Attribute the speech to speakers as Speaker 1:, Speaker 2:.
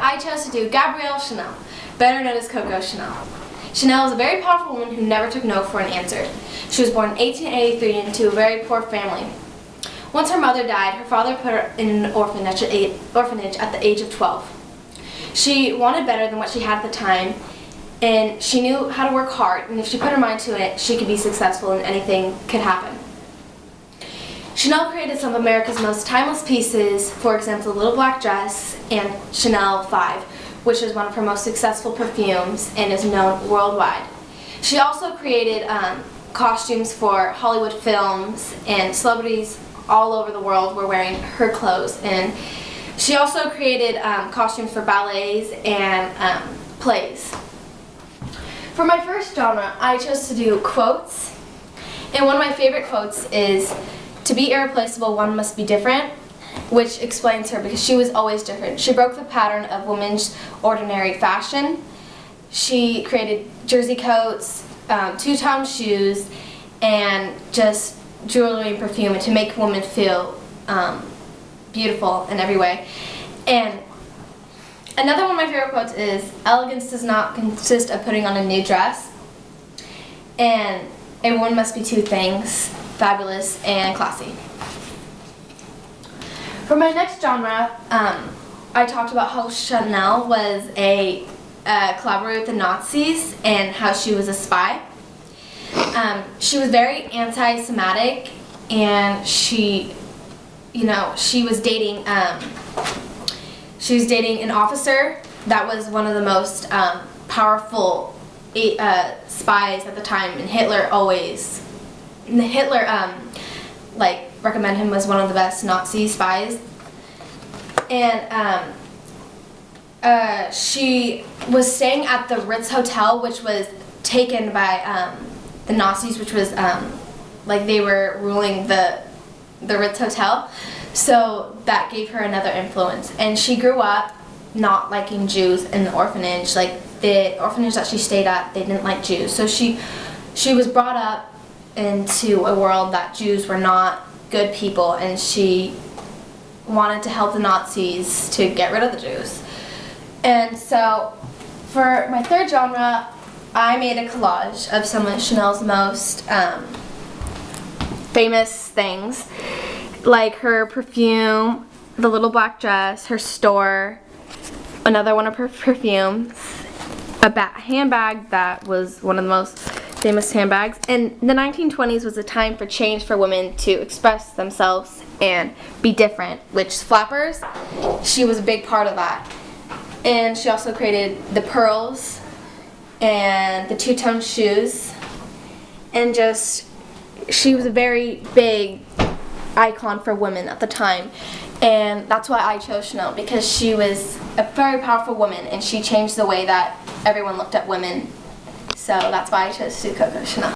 Speaker 1: I chose to do Gabrielle Chanel, better known as Coco Chanel. Chanel is a very powerful woman who never took no for an answer. She was born in 1883 into a very poor family. Once her mother died, her father put her in an orphanage at the age of 12. She wanted better than what she had at the time, and she knew how to work hard, and if she put her mind to it, she could be successful and anything could happen. Chanel created some of America's most timeless pieces, for example, the Little Black Dress and Chanel 5, which is one of her most successful perfumes and is known worldwide. She also created costumes for Hollywood films, and celebrities all over the world were wearing her clothes. And she also created costumes for ballets and plays. For my first genre, I chose to do quotes, and one of my favorite quotes is, "To be irreplaceable, one must be different," which explains her because she was always different. She broke the pattern of women's ordinary fashion. She created jersey coats, two-tone shoes, and just jewelry and perfume, and to make women feel beautiful in every way. And another one of my favorite quotes is, "Elegance does not consist of putting on a new dress, and a woman must be two things, fabulous and classy." For my next genre, I talked about how Chanel was a collaborator with the Nazis and how she was a spy. She was very anti-Semitic, and she was dating an officer that was one of the most powerful spies at the time, and Hitler recommended him as one of the best Nazi spies. And she was staying at the Ritz Hotel, which was taken by the Nazis, which was like they were ruling the Ritz Hotel. So that gave her another influence. And she grew up not liking Jews in the orphanage. Like the orphanage that she stayed at, they didn't like Jews. So she was brought up into a world that Jews were not good people, and she wanted to help the Nazis to get rid of the Jews. And so for my third genre, I made a collage of some of Chanel's most famous things, like her perfume, the Little Black Dress, her store, another one of her perfumes, a handbag that was one of the most famous handbags. And the 1920s was a time for change for women to express themselves and be different, which flappers, she was a big part of that. And she also created the pearls and the two-tone shoes, and just she was a very big icon for women at the time. And that's why I chose Chanel, because she was a very powerful woman and she changed the way that everyone looked at women. So that's why I chose to do Coco Chanel.